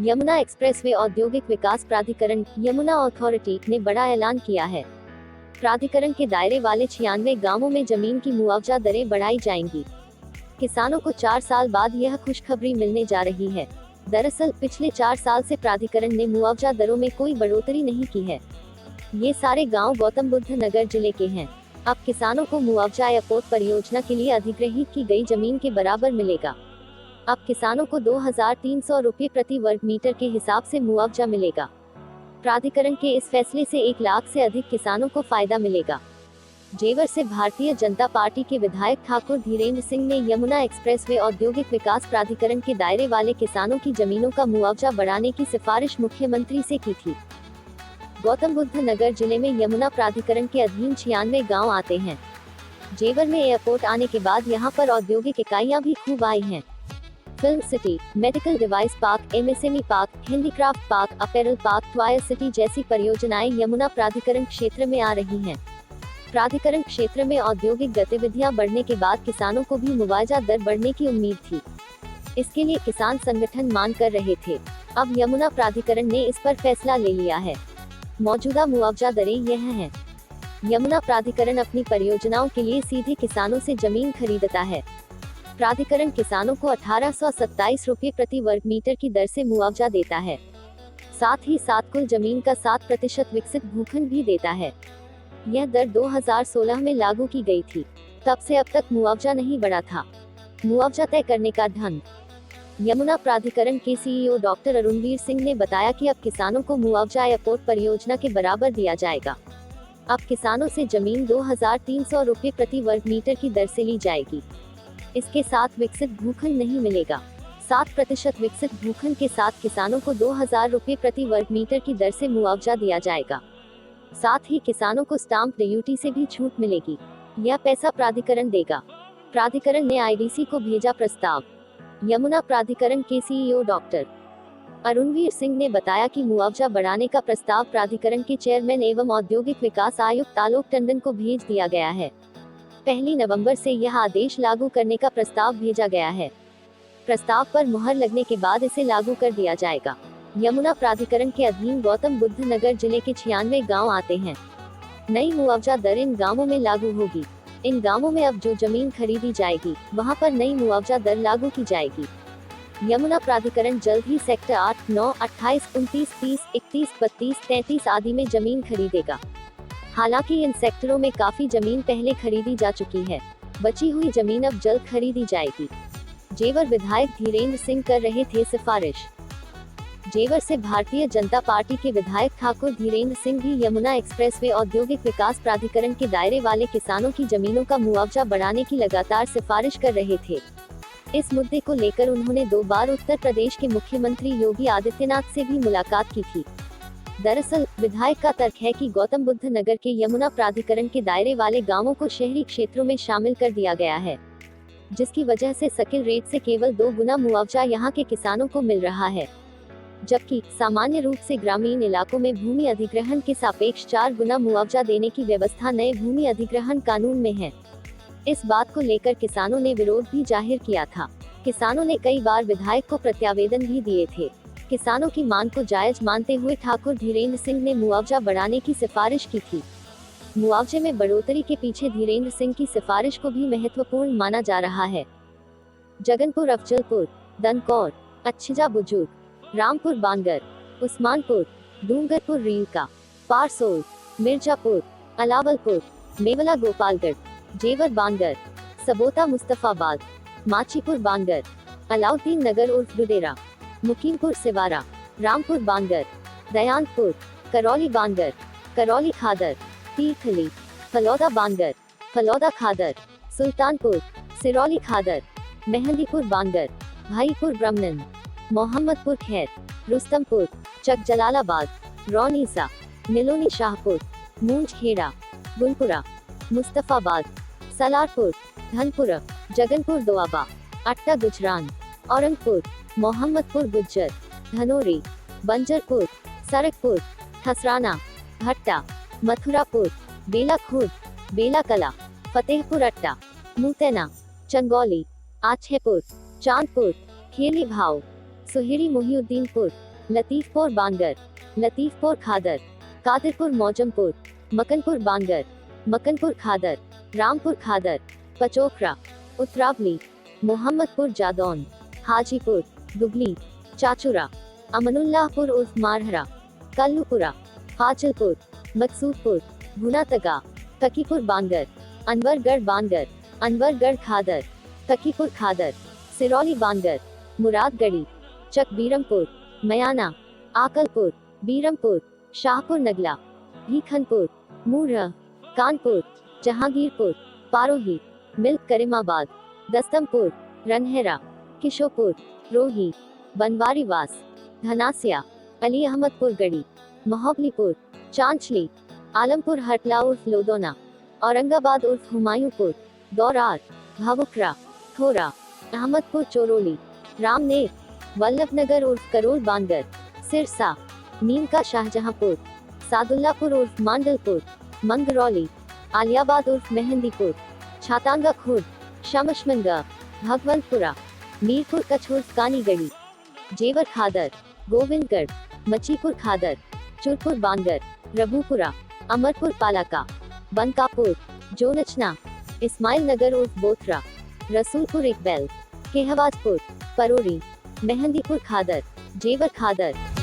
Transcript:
Yamuna expressway औद्योगिक विकास प्राधिकरण Yamuna authority ने बड़ा ऐलान किया है। प्राधिकरण के दायरे वाले 96 गांवों में जमीन की मुआवजा दरें बढ़ाई जाएंगी। किसानों को 4 साल बाद यह खुशखबरी मिलने जा रही है। दरअसल पिछले 4 साल से प्राधिकरण ने मुआवजा दरों में कोई बढ़ोतरी नहीं की है। ये सारे गांव गौतम बुद्ध नगर जिले के हैं। अब किसानों को मुआवजा एयरपोर्ट परियोजना के लिए अधिग्रहित की गई जमीन के बराबर मिलेगा। अब किसानों को 2300 रुपये प्रति वर्ग मीटर के हिसाब से मुआवजा मिलेगा। प्राधिकरण के इस फैसले से 1 लाख से अधिक किसानों को फायदा मिलेगा। जेवर से भारतीय जनता पार्टी के विधायक ठाकुर धीरेन्द्र सिंह ने यमुना एक्सप्रेसवे औद्योगिक विकास प्राधिकरण के दायरे वाले किसानों की जमीनों का मुआवजा बढ़ाने की सिफारिश मुख्यमंत्री से की थी। गौतम बुद्ध नगर जिले में यमुना प्राधिकरण के अधीन 96 गाँव आते हैं। जेवर में एयरपोर्ट आने के बाद यहाँ पर औद्योगिक इकाइयाँ भी खूब आई हैं। Film city, medical device park, MSME park, handicraft park, apparel park, ट्वायर सिटी जैसी परियोजनाएं यमुना प्राधिकरण क्षेत्र में आ रही हैं। प्राधिकरण क्षेत्र में औद्योगिक गतिविधियां बढ़ने के बाद किसानों को भी मुआवजा दर बढ़ने की उम्मीद थी। इसके लिए किसान संगठन मांग कर रहे थे। अब यमुना प्राधिकरण ने इस पर फैसला ले लिया है। मौजूदा मुआवजा दरें यह हैं। यमुना प्राधिकरण अपनी परियोजनाओं के लिए सीधे किसानों से जमीन खरीदता है। प्राधिकरण किसानों को 1827 रुपये प्रति वर्ग मीटर की दर से मुआवजा देता है। साथ ही साथ कुल जमीन का 7% विकसित भूखंड भी देता है। यह दर 2016 में लागू की गई थी। तब से अब तक मुआवजा नहीं बढ़ा था। मुआवजा तय करने का ढंग। यमुना प्राधिकरण के सीईओ डॉक्टर अरुणवीर सिंह ने बताया कि अब किसानों को मुआवजा एयरपोर्ट परियोजना के बराबर दिया जाएगा। अब किसानों से जमीन 2300 रुपये प्रति वर्ग मीटर की दर से ली जाएगी। इसके साथ विकसित भूखंड नहीं मिलेगा। 7% विकसित भूखंड के साथ किसानों को 2000 रुपये प्रति वर्ग मीटर की दर से मुआवजा दिया जाएगा। साथ ही किसानों को स्टाम्प ड्यूटी से भी छूट मिलेगी। यह पैसा प्राधिकरण देगा। प्राधिकरण ने आईडीसी को भेजा प्रस्ताव। यमुना प्राधिकरण के सीईओ डॉक्टर अरुणवीर सिंह ने बताया कि मुआवजा बढ़ाने का प्रस्ताव प्राधिकरण के चेयरमैन एवं औद्योगिक विकास आयुक्त आलोक टंडन को भेज दिया गया है। 1 नवंबर से यह आदेश लागू करने का प्रस्ताव भेजा गया है। प्रस्ताव पर मुहर लगने के बाद इसे लागू कर दिया जाएगा। यमुना प्राधिकरण के अधीन गौतम बुद्ध नगर जिले के 96 गांव आते हैं। नई मुआवजा दर इन गांवों में लागू होगी। इन गांवों में अब जो जमीन खरीदी जाएगी वहां पर नई मुआवजा दर लागू की जाएगी। यमुना प्राधिकरण जल्द ही सेक्टर 8, 9, 28, 29, 30, 31, 32, 33 आदि में जमीन खरीदेगा। हालांकि इन सेक्टरों में काफी जमीन पहले खरीदी जा चुकी है। बची हुई जमीन अब जल्द खरीदी जाएगी। जेवर विधायक धीरेन्द्र सिंह कर रहे थे सिफारिश। जेवर से भारतीय जनता पार्टी के विधायक ठाकुर धीरेन्द्र सिंह भी यमुना एक्सप्रेसवे औद्योगिक विकास प्राधिकरण के दायरे वाले किसानों की जमीनों का मुआवजा बढ़ाने की लगातार सिफारिश कर रहे थे। इस मुद्दे को लेकर उन्होंने 2 बार उत्तर प्रदेश के मुख्यमंत्री योगी आदित्यनाथ से भी मुलाकात की थी। दरअसल विधायक का तर्क है कि गौतम बुद्ध नगर के यमुना प्राधिकरण के दायरे वाले गांवों को शहरी क्षेत्रों में शामिल कर दिया गया है, जिसकी वजह से स्किल रेट से केवल 2 गुना मुआवजा यहां के किसानों को मिल रहा है, जबकि सामान्य रूप से ग्रामीण इलाकों में भूमि अधिग्रहण के सापेक्ष 4 गुना मुआवजा देने की व्यवस्था नए भूमि अधिग्रहण कानून में है। इस बात को लेकर किसानों ने विरोध भी जाहिर किया था। किसानों ने कई बार विधायक को प्रत्यावेदन भी दिए थे। किसानों की मांग को जायज मानते हुए ठाकुर धीरेन्द्र सिंह ने मुआवजा बढ़ाने की सिफारिश की थी। मुआवजे में बढ़ोतरी के पीछे धीरेन्द्र सिंह की सिफारिश को भी महत्वपूर्ण माना जा रहा है। जगनपुर, अफजलपुर, दनकौर, अच्छिजा बुजुर्ग, रामपुर बांगर, उस्मानपुर, डूंगरपुर रीलका, पारसोल, मिर्जापुर, अलावलपुर, मेवला गोपालगढ़, जेवर बांगर, सबोता मुस्तफाबाद, माचीपुर बांगर, अलाउद्दीन नगर उर्फ डुडेरा, मुकीमपुर सिवारा, रामपुर बांगर, दयानपुर, करौली बांगर, करौली खादर, तीर्थली, फलौदा बांगर, फलौदा खादर, सुल्तानपुर, सिरौली खादर, मेहंदीपुर बांगर, भाईपुर ब्रह्मन, मोहम्मदपुर खैर, रुस्तमपुर, चक जलालाबाद, रौनीसा, निलोनी शाहपुर, मूंज खेड़ा, गुनपुरा, मुस्तफाबाद, सलारपुर, धनपुरा, जगनपुर दोआबा, अट्टा गुजरान, औरंगपुर, मोहम्मदपुर गुज्जर, धनोरी, बंजरपुर, सरकपुर, ठसराना, भट्टा, मथुरापुर, बेला खुर्द, बेला कला, फतेहपुर अट्टा, मुतैना, चंगौली, आछेपुर, चांदपुर, खेली भाव, सुहेरी मोहिउद्दीनपुर, लतीफपुर बांगर, लतीफपुर खादर, कादिरपुर मौजमपुर, मकनपुर बांगर, मकनपुर खादर, रामपुर खादर, पचोखरा, उत्तरावली, मोहम्मदपुर जादौन, हाजीपुर, दुबली, चाचुरा, अमनुल्लाहपुर उर्फ मारहरा, कल्लूपुरा, हाचलपुर, मकसूदपुर, भुनातगा, तकीपुर बांगर, अनवरगढ़ बांगर, अनवरगढ़ खादर, तकीपुर खादर, सिरौली बांगर, मुरादगढ़ी, चकबीरमपुर, मयाना, आकलपुर, बीरमपुर, शाहपुर नगला, भीखनपुर, मूरह, कानपुर, जहांगीरपुर, पारोही, मिल्क करीमाबाद, दस्तमपुर, रनहेरा, किशोपुर, रोही, बनवारीवास, धनासिया, अली अहमदपुर गढ़ी, मोहबलीपुर, चांचली, आलमपुर हटला उर्फ लोदोना, औरंगाबाद उर्फ हुमायूंपुर, दौरार, भावुकरा, थोरा, अहमदपुर चोरोली, रामनेर, वल्लभनगर उर्फ करोल बांगर, सिरसा, नीमका शाहजहांपुर, सादुल्लापुर उर्फ मांडलपुर, मंगरौली, आलियाबाद उर्फ मेहंदीपुर, छातांगा खुर्द, शमशमनगा, भगवंतपुरा, मीरपुर कच्छ उर्फ कानीगढ़ी, जेवर खादर, गोविंदगढ़, मचीपुर खादर, चुरपुर बांगर, रबूपुरा, अमरपुर पालाका, बनकापुर, जोनचना, इस्माइल नगर उर्फ बोथरा, रसूलपुर इकबैल, केहवाजपुर, परोरी, मेहंदीपुर खादर, जेवर खादर।